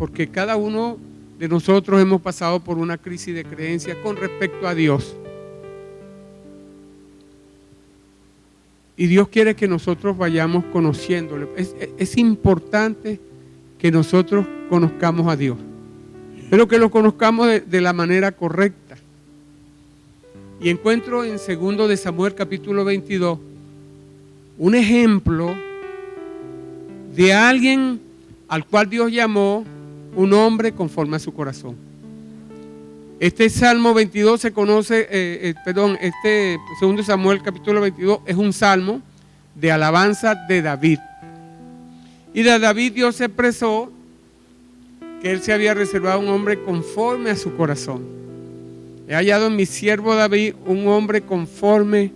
porque cada uno de nosotros hemos pasado por una crisis de creencia con respecto a Dios. Y Dios quiere que nosotros vayamos conociéndole. Es importante que nosotros conozcamos a Dios, pero que lo conozcamos de la manera correcta. Y encuentro en 2 de Samuel capítulo 22 un ejemplo de alguien al cual Dios llamó un hombre conforme a su corazón. Este Salmo 22 se conoce, 2 de Samuel capítulo 22 es un salmo de alabanza de David. Y de David Dios expresó que él se había reservado un hombre conforme a su corazón. He hallado en mi siervo David un hombre conforme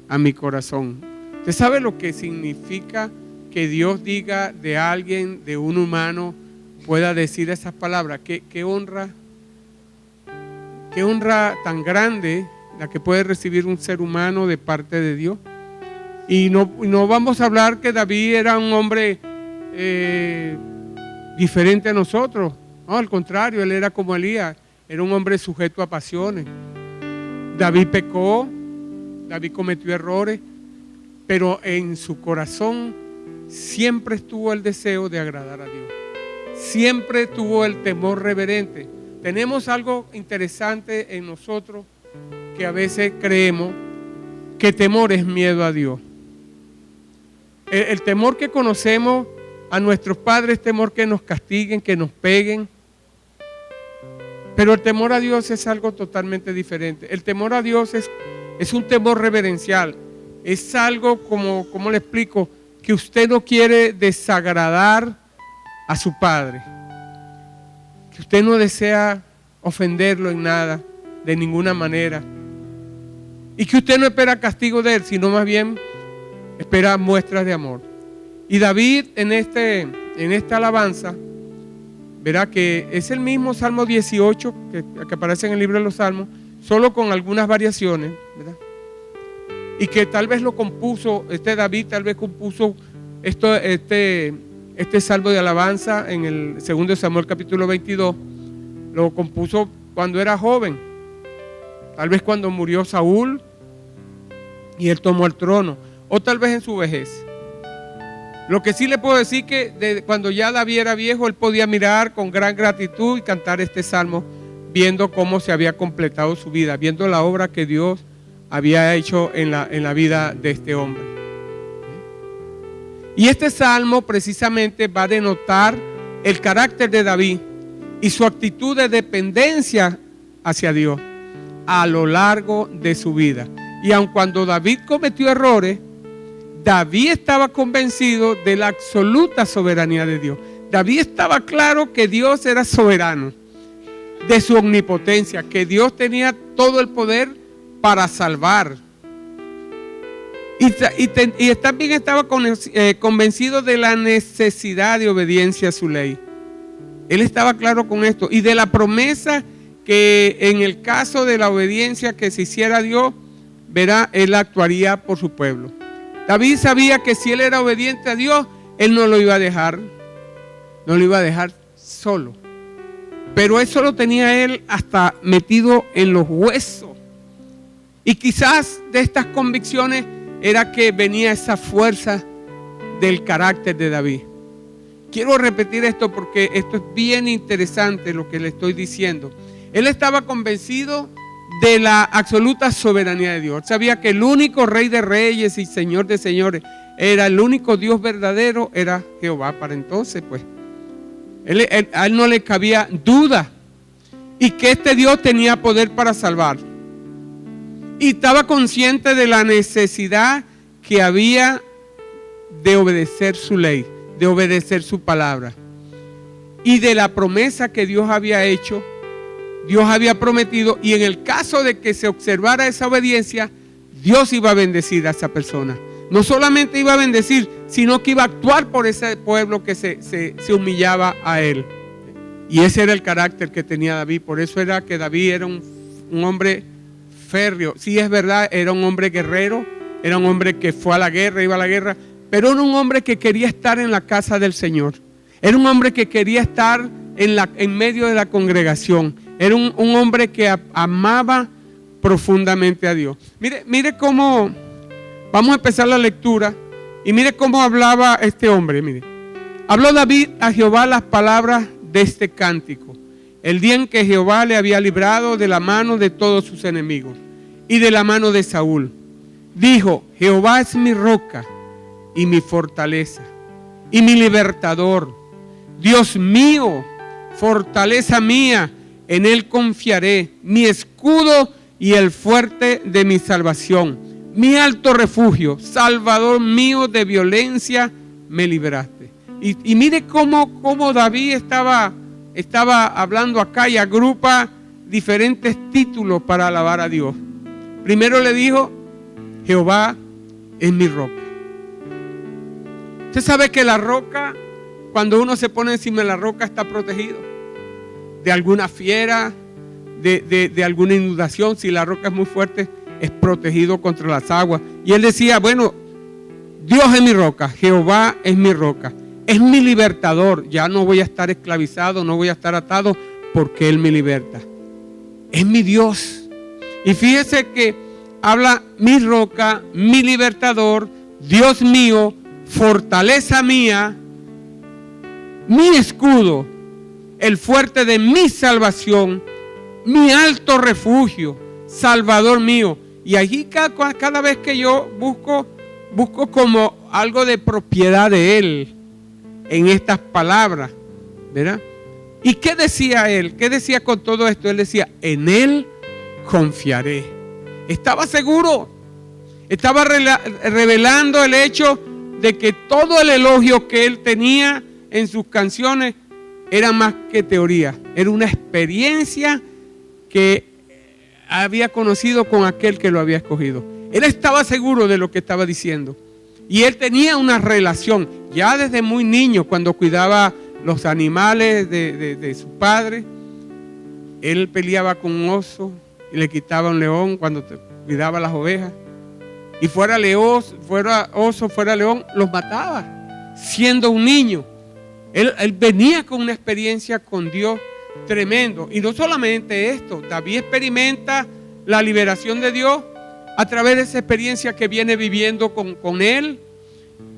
a mi corazón. ¿Usted sabe lo que significa que Dios diga de alguien, de un humano, pueda decir esas palabras? ¿Qué honra tan grande la que puede recibir un ser humano de parte de Dios? Y no vamos a hablar que David era un hombre diferente a nosotros. No, al contrario, él era como Elías, era un hombre sujeto a pasiones. David pecó, David cometió errores, pero en su corazón siempre estuvo el deseo de agradar a Dios. Siempre tuvo el temor reverente. Tenemos algo interesante en nosotros que a veces creemos que temor es miedo a Dios. El temor que conocemos a nuestros padres es temor que nos castiguen, que nos peguen. Pero el temor a Dios es algo totalmente diferente. El temor a Dios es un temor reverencial. Es algo como le explico, que usted no quiere desagradar a su padre. Que usted no desea ofenderlo en nada, de ninguna manera. Y que usted no espera castigo de él, sino más bien espera muestras de amor. Y David en esta alabanza, verá que es el mismo Salmo 18 que aparece en el libro de los Salmos, solo con algunas variaciones, ¿verdad? Y que tal vez lo compuso, David tal vez compuso este salmo de alabanza en el 2 de Samuel capítulo 22, lo compuso cuando era joven, tal vez cuando murió Saúl y él tomó el trono, o tal vez en su vejez. Lo que sí le puedo decir que cuando ya David era viejo, él podía mirar con gran gratitud y cantar este salmo, viendo cómo se había completado su vida, viendo la obra que Dios había hecho en la vida de este hombre. Y este salmo precisamente va a denotar el carácter de David y su actitud de dependencia hacia Dios a lo largo de su vida. Y aun cuando David cometió errores, David estaba convencido de la absoluta soberanía de Dios. David estaba claro que Dios era soberano, de su omnipotencia, que Dios tenía todo el poder para salvar. Y también estaba convencido de la necesidad de obediencia a su ley. Él estaba claro con esto y de la promesa que en el caso de la obediencia que se hiciera a Dios, verá, él actuaría por su pueblo. David sabía que si él era obediente a Dios, él no lo iba a dejar solo. Pero eso lo tenía él hasta metido en los huesos. Y quizás de estas convicciones era que venía esa fuerza del carácter de David. Quiero repetir esto porque esto es bien interesante lo que le estoy diciendo. Él estaba convencido de la absoluta soberanía de Dios. Sabía que el único Rey de Reyes y Señor de Señores, era el único Dios verdadero, era Jehová. Para entonces, pues, a él no le cabía duda. Y que este Dios tenía poder para salvar. Y estaba consciente de la necesidad que había de obedecer su ley, de obedecer su palabra. Y de la promesa que Dios había hecho, Dios había prometido, y en el caso de que se observara esa obediencia, Dios iba a bendecir a esa persona. No solamente iba a bendecir, sino que iba a actuar por ese pueblo que se humillaba a él. Y ese era el carácter que tenía David. Por eso era que David era un hombre férreo. Sí, es verdad, era un hombre guerrero, era un hombre que fue a la guerra, iba a la guerra, pero era un hombre que quería estar en la casa del Señor. Era un hombre que quería estar en medio de la congregación. Era un hombre que amaba profundamente a Dios. Mire cómo, vamos a empezar la lectura, y mire cómo hablaba este hombre. Mire, habló David a Jehová las palabras de este cántico, el día en que Jehová le había librado de la mano de todos sus enemigos y de la mano de Saúl. Dijo: Jehová es mi roca y mi fortaleza y mi libertador, Dios mío, fortaleza mía, en él confiaré, mi escudo y el fuerte de mi salvación, mi alto refugio, Salvador mío, de violencia me libraste. Y mire cómo David estaba hablando acá, y agrupa diferentes títulos para alabar a Dios. Primero le dijo: Jehová es mi roca. Usted sabe que la roca, cuando uno se pone encima de la roca, está protegido de alguna fiera, de alguna inundación. Si la roca es muy fuerte, es protegido contra las aguas. Y él decía: bueno, Dios es mi roca, Jehová es mi roca, es mi libertador. Ya no voy a estar esclavizado, no voy a estar atado, porque Él me liberta. Es mi Dios. Y fíjese que habla: mi roca, mi libertador, Dios mío, fortaleza mía, mi escudo, el fuerte de mi salvación, mi alto refugio, Salvador mío. Y allí cada vez que yo busco como algo de propiedad de Él en estas palabras, ¿verdad? ¿Y qué decía él? ¿Qué decía con todo esto? Él decía: en Él confiaré. Estaba seguro, estaba revelando el hecho de que todo el elogio que él tenía en sus canciones era más que teoría, era una experiencia que había conocido con aquel que lo había escogido. Él estaba seguro de lo que estaba diciendo, y él tenía una relación ya desde muy niño, cuando cuidaba los animales de su padre. Él peleaba con un oso y le quitaba un león cuando cuidaba las ovejas, y fuera oso, fuera león, los mataba siendo un niño. Él venía con una experiencia con Dios tremendo. Y no solamente esto, David experimenta la liberación de Dios a través de esa experiencia que viene viviendo con Él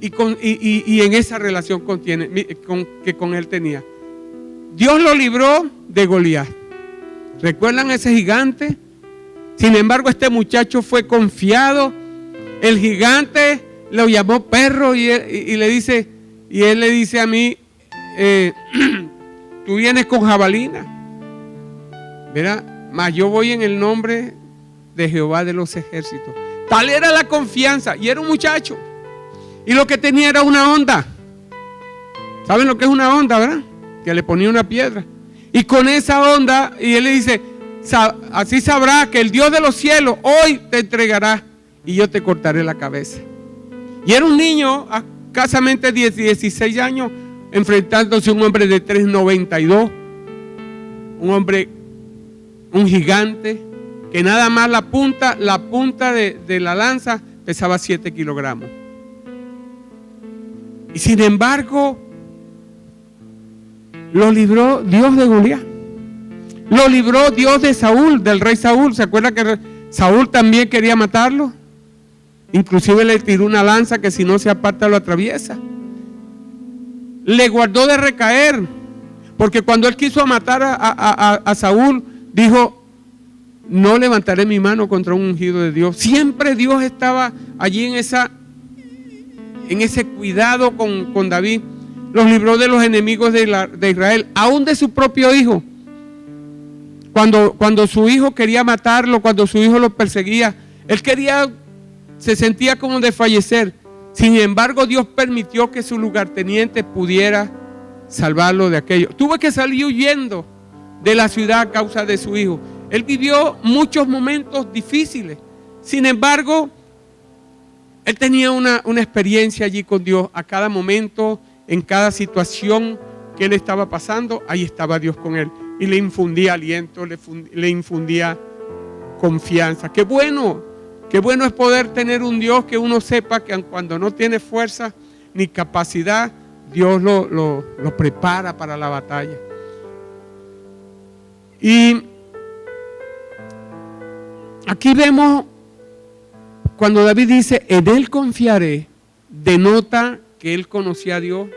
y en esa relación que con Él tenía. Dios lo libró de Goliat. ¿Recuerdan ese gigante? Sin embargo, este muchacho fue confiado. El gigante lo llamó perro y él le dice a mí: tú vienes con jabalina, ¿verdad? Mas yo voy en el nombre de Jehová de los ejércitos. Tal era la confianza. Y era un muchacho, y lo que tenía era una honda. ¿Saben lo que es una honda, verdad? Que le ponía una piedra, y con esa honda, y él le dice: así sabrás que el Dios de los cielos hoy te entregará, y yo te cortaré la cabeza. Y era un niño, escasamente 16 años, enfrentándose a un hombre de 3.92, un gigante, que nada más la punta de la lanza pesaba 7 kilogramos. Y sin embargo, lo libró Dios de Goliat. Lo libró Dios de Saúl, del rey Saúl. ¿Se acuerda que Saúl también quería matarlo? Inclusive le tiró una lanza que si no se aparta lo atraviesa. Le guardó de recaer, porque cuando él quiso matar a Saúl, dijo: no levantaré mi mano contra un ungido de Dios. Siempre Dios estaba allí en ese cuidado con David. Los libró de los enemigos de Israel, aún de su propio hijo. Cuando su hijo quería matarlo, cuando su hijo lo perseguía, él se sentía como de fallecer. Sin embargo, Dios permitió que su lugarteniente pudiera salvarlo de aquello. Tuvo que salir huyendo de la ciudad a causa de su hijo. Él vivió muchos momentos difíciles. Sin embargo, él tenía una experiencia allí con Dios. A cada momento, en cada situación que él estaba pasando, ahí estaba Dios con él. Y le infundía aliento, le infundía confianza. Qué bueno es poder tener un Dios que uno sepa que cuando no tiene fuerza ni capacidad, Dios lo prepara para la batalla. Y aquí vemos cuando David dice, en él confiaré, denota que él conocía a Dios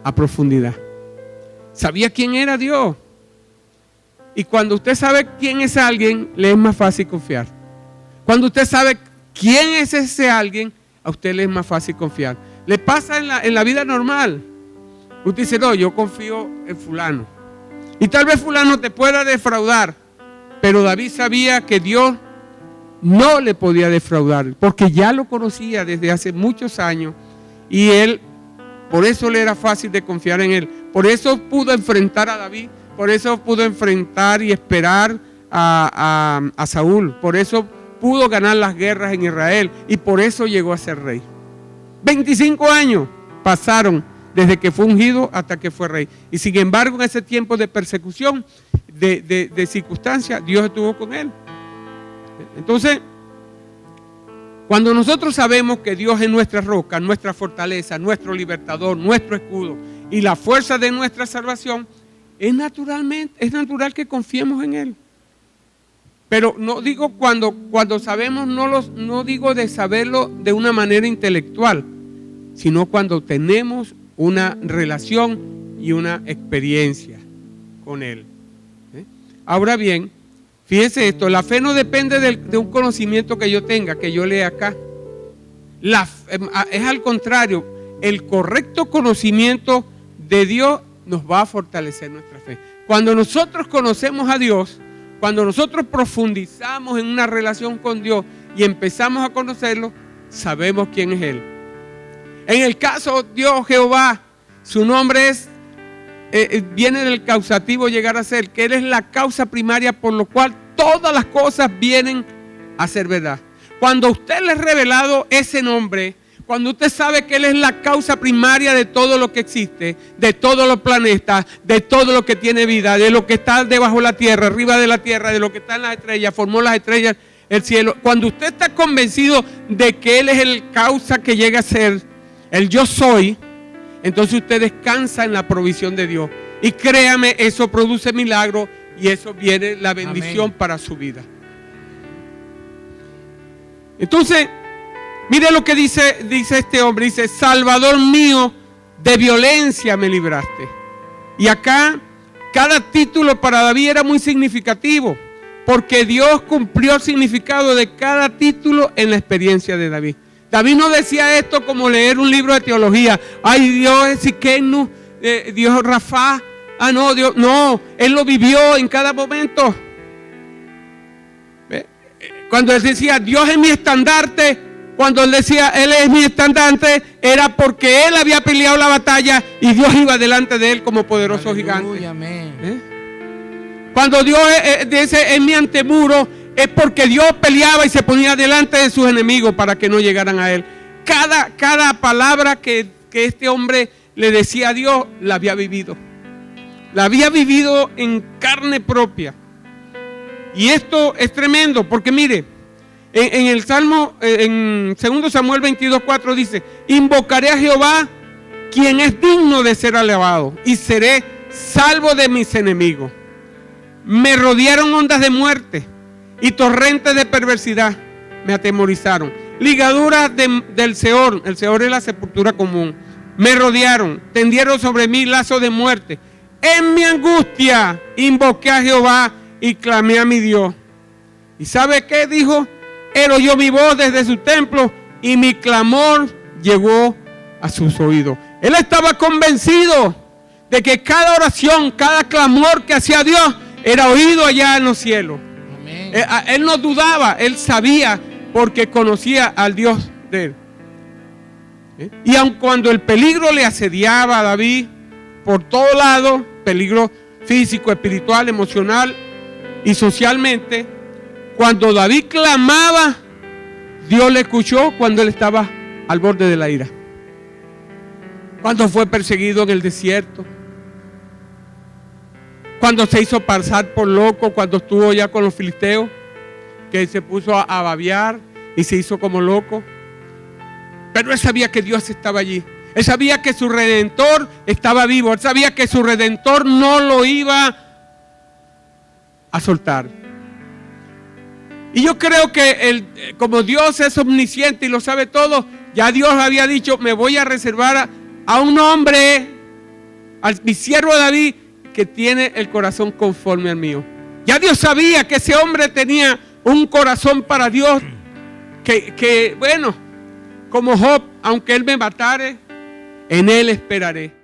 a profundidad. Sabía quién era Dios. Y cuando usted sabe quién es alguien, le es más fácil confiar. Cuando usted sabe quién es ese alguien, a usted le es más fácil confiar. Le pasa en la vida normal. Usted dice, no, yo confío en fulano. Y tal vez fulano te pueda defraudar. Pero David sabía que Dios no le podía defraudar, porque ya lo conocía desde hace muchos años. Y él, por eso le era fácil de confiar en él. Por eso pudo enfrentar a David. Por eso pudo enfrentar y esperar a Saúl. Por eso pudo ganar las guerras en Israel. Y por eso llegó a ser rey. 25 años pasaron desde que fue ungido hasta que fue rey. Y sin embargo, en ese tiempo de persecución, de circunstancias, Dios estuvo con él. Entonces, cuando nosotros sabemos que Dios es nuestra roca, nuestra fortaleza, nuestro libertador, nuestro escudo y la fuerza de nuestra salvación, es natural que confiemos en Él. Pero no digo cuando sabemos, no digo de saberlo de una manera intelectual, sino cuando tenemos una relación y una experiencia con Él. Ahora bien, fíjese esto, la fe no depende de un conocimiento que yo tenga, que yo lea acá. Es al contrario, el correcto conocimiento de Dios nos va a fortalecer nuestra fe. Cuando nosotros conocemos a Dios, cuando nosotros profundizamos en una relación con Dios y empezamos a conocerlo, sabemos quién es Él. En el caso Dios Jehová, su nombre viene del causativo llegar a ser, que Él es la causa primaria por lo cual todas las cosas vienen a ser verdad. Cuando a usted le es revelado ese nombre, cuando usted sabe que Él es la causa primaria de todo lo que existe, de todos los planetas, de todo lo que tiene vida, de lo que está debajo de la tierra, arriba de la tierra, de lo que está en las estrellas, formó las estrellas, el cielo. Cuando usted está convencido de que Él es el causa que llega a ser, el yo soy, entonces usted descansa en la provisión de Dios. Y créame, eso produce milagros y eso viene la bendición. Amén. Para su vida. Entonces, mire lo que dice este hombre, dice, Salvador mío, de violencia me libraste. Y acá, cada título para David era muy significativo, porque Dios cumplió el significado de cada título en la experiencia de David. David no decía esto como leer un libro de teología. Ay, Dios es Siquenu, Dios Rafa. Ah, no, Dios, no. Él lo vivió en cada momento. Cuando él decía, Dios es mi estandarte, cuando él decía, Él es mi estandarte, era porque él había peleado la batalla y Dios iba delante de él como poderoso gigante. Amén. Cuando Dios dice, es mi antemuro, es porque Dios peleaba y se ponía delante de sus enemigos para que no llegaran a Él. Cada palabra que este hombre le decía a Dios, la había vivido. La había vivido en carne propia. Y esto es tremendo, porque mire, en el Salmo, en 2 Samuel 22:4 dice, invocaré a Jehová, quien es digno de ser alabado, y seré salvo de mis enemigos. Me rodearon ondas de muerte y torrentes de perversidad me atemorizaron. Ligaduras del Seol, el Seol es la sepultura común, me rodearon, tendieron sobre mí lazos de muerte. En mi angustia invoqué a Jehová y clamé a mi Dios. ¿Y sabe qué dijo? Él oyó mi voz desde su templo y mi clamor llegó a sus oídos. Él estaba convencido de que cada oración, cada clamor que hacía Dios era oído allá en los cielos. Amén. Él no dudaba, él sabía porque conocía al Dios de él. Y aun cuando el peligro le asediaba a David por todos lados, peligro físico, espiritual, emocional y socialmente, cuando David clamaba, Dios le escuchó cuando él estaba al borde de la ira. Cuando fue perseguido en el desierto, cuando se hizo pasar por loco, cuando estuvo ya con los filisteos, que se puso a babear y se hizo como loco. Pero él sabía que Dios estaba allí. Él sabía que su Redentor estaba vivo. Él sabía que su Redentor no lo iba a soltar. Y yo creo que como Dios es omnisciente y lo sabe todo, ya Dios había dicho, me voy a reservar a un hombre, a mi siervo David, que tiene el corazón conforme al mío. Ya Dios sabía que ese hombre tenía un corazón para Dios, que bueno, como Job, aunque él me matare, en él esperaré.